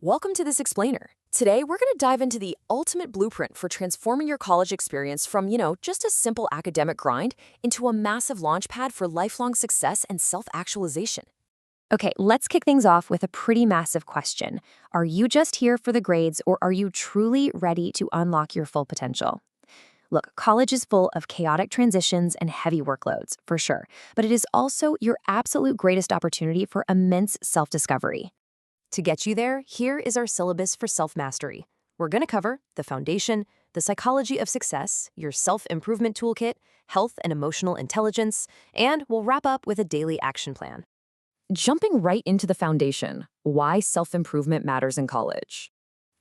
Welcome to this explainer. Today, we're going to dive into the ultimate blueprint for transforming your college experience from, just a simple academic grind into a massive launchpad for lifelong success and self-actualization. Okay, let's kick things off with a pretty massive question. Are you just here for the grades, or are you truly ready to unlock your full potential? Look, college is full of chaotic transitions and heavy workloads, for sure, but it is also your absolute greatest opportunity for immense self-discovery. To get you there, here is our syllabus for self-mastery. We're going to cover the foundation, the psychology of success, your self-improvement toolkit, health and emotional intelligence, and we'll wrap up with a daily action plan. Jumping right into the foundation, why self-improvement matters in college.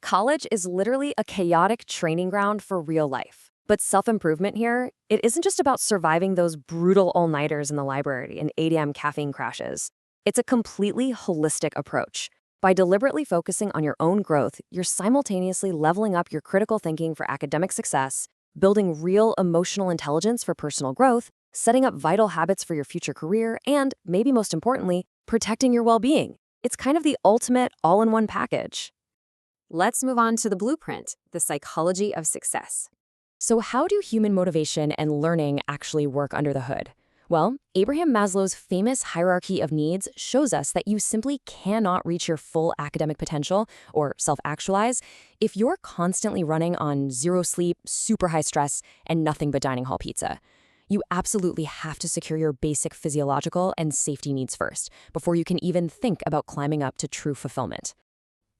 College is literally a chaotic training ground for real life. But self-improvement here, it isn't just about surviving those brutal all-nighters in the library and 8 a.m. caffeine crashes. It's a completely holistic approach. By deliberately focusing on your own growth, you're simultaneously leveling up your critical thinking for academic success, building real emotional intelligence for personal growth, setting up vital habits for your future career, and, maybe most importantly, protecting your well-being. It's kind of the ultimate all-in-one package. Let's move on to the blueprint, the psychology of success. So how do human motivation and learning actually work under the hood? Well, Abraham Maslow's famous hierarchy of needs shows us that you simply cannot reach your full academic potential or self-actualize if you're constantly running on zero sleep, super high stress, and nothing but dining hall pizza. You absolutely have to secure your basic physiological and safety needs first before you can even think about climbing up to true fulfillment.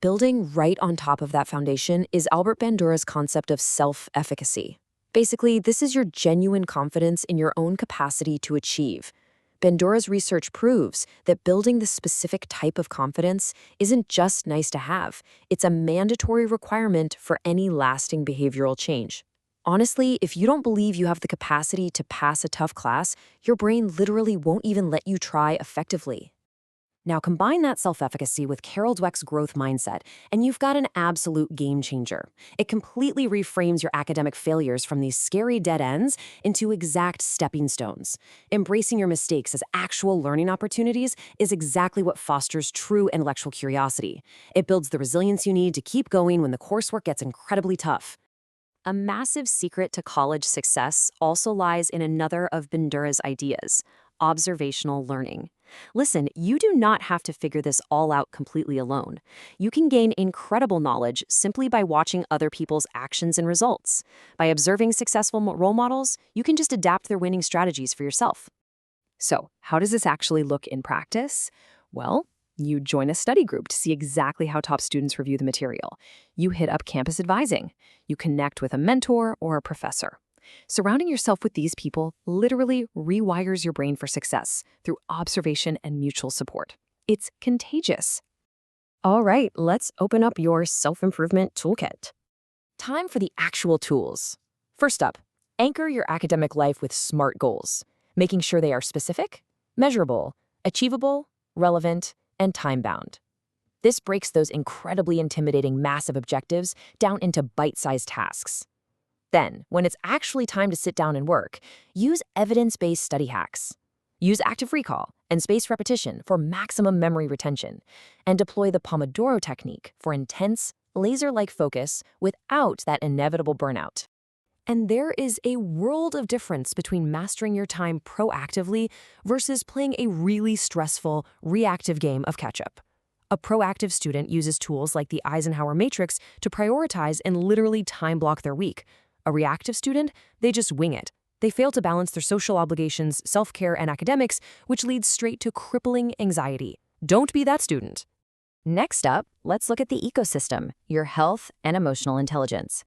Building right on top of that foundation is Albert Bandura's concept of self-efficacy. Basically, this is your genuine confidence in your own capacity to achieve. Bandura's research proves that building this specific type of confidence isn't just nice to have, it's a mandatory requirement for any lasting behavioral change. Honestly, if you don't believe you have the capacity to pass a tough class, your brain literally won't even let you try effectively. Now combine that self-efficacy with Carol Dweck's growth mindset, and you've got an absolute game changer. It completely reframes your academic failures from these scary dead ends into exact stepping stones. Embracing your mistakes as actual learning opportunities is exactly what fosters true intellectual curiosity. It builds the resilience you need to keep going when the coursework gets incredibly tough. A massive secret to college success also lies in another of Bandura's ideas: observational learning. Listen, you do not have to figure this all out completely alone. You can gain incredible knowledge simply by watching other people's actions and results. By observing successful role models, you can just adapt their winning strategies for yourself. So, how does this actually look in practice? Well, you join a study group to see exactly how top students review the material. You hit up campus advising. You connect with a mentor or a professor. Surrounding yourself with these people literally rewires your brain for success through observation and mutual support. It's contagious. All right, let's open up your self-improvement toolkit. Time for the actual tools. First up, anchor your academic life with SMART goals, making sure they are specific, measurable, achievable, relevant, and time-bound. This breaks those incredibly intimidating massive objectives down into bite-sized tasks. Then, when it's actually time to sit down and work, use evidence-based study hacks. Use active recall and spaced repetition for maximum memory retention, and deploy the Pomodoro technique for intense, laser-like focus without that inevitable burnout. And there is a world of difference between mastering your time proactively versus playing a really stressful, reactive game of catch-up. A proactive student uses tools like the Eisenhower matrix to prioritize and literally time block their week. A reactive student, they just wing it. They fail to balance their social obligations, self-care, and academics, which leads straight to crippling anxiety. Don't be that student. Next up, let's look at the ecosystem, your health and emotional intelligence.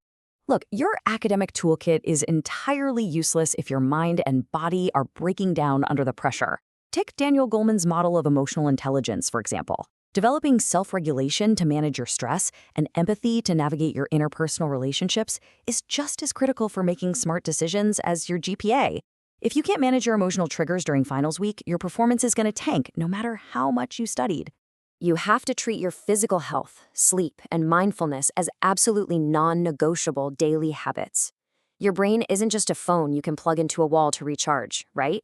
Look, your academic toolkit is entirely useless if your mind and body are breaking down under the pressure. Take Daniel Goleman's model of emotional intelligence, for example. Developing self-regulation to manage your stress and empathy to navigate your interpersonal relationships is just as critical for making smart decisions as your GPA. If you can't manage your emotional triggers during finals week, your performance is going to tank no matter how much you studied. You have to treat your physical health, sleep, and mindfulness as absolutely non-negotiable daily habits. Your brain isn't just a phone you can plug into a wall to recharge, right?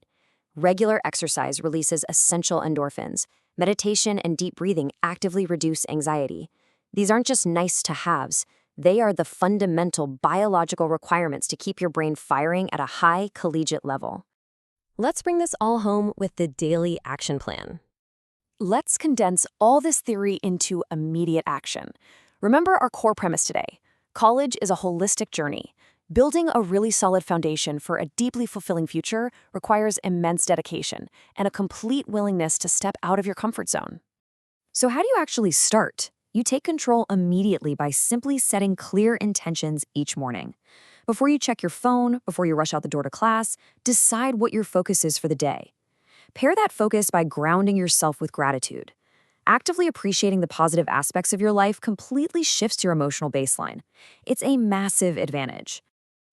Regular exercise releases essential endorphins. Meditation and deep breathing actively reduce anxiety. These aren't just nice to haves. They are the fundamental biological requirements to keep your brain firing at a high collegiate level. Let's bring this all home with the daily action plan. Let's condense all this theory into immediate action. Remember our core premise today. College is a holistic journey. Building a really solid foundation for a deeply fulfilling future requires immense dedication and a complete willingness to step out of your comfort zone. So how do you actually start? You take control immediately by simply setting clear intentions each morning. Before you check your phone, before you rush out the door to class, decide what your focus is for the day. Pair that focus by grounding yourself with gratitude. Actively appreciating the positive aspects of your life completely shifts your emotional baseline. It's a massive advantage.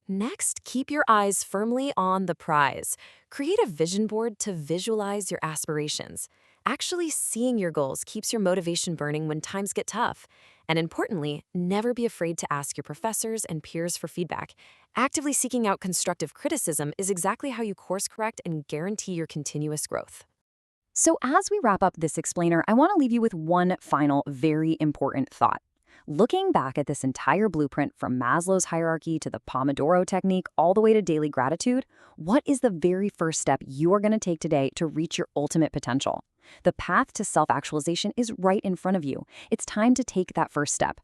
Next, keep your eyes firmly on the prize. Create a vision board to visualize your aspirations. Actually seeing your goals keeps your motivation burning when times get tough. And importantly, never be afraid to ask your professors and peers for feedback. Actively seeking out constructive criticism is exactly how you course correct and guarantee your continuous growth. So as we wrap up this explainer, I want to leave you with one final, very important thought. Looking back at this entire blueprint from Maslow's hierarchy to the Pomodoro technique all the way to daily gratitude, what is the very first step you are going to take today to reach your ultimate potential? The path to self-actualization is right in front of you. It's time to take that first step.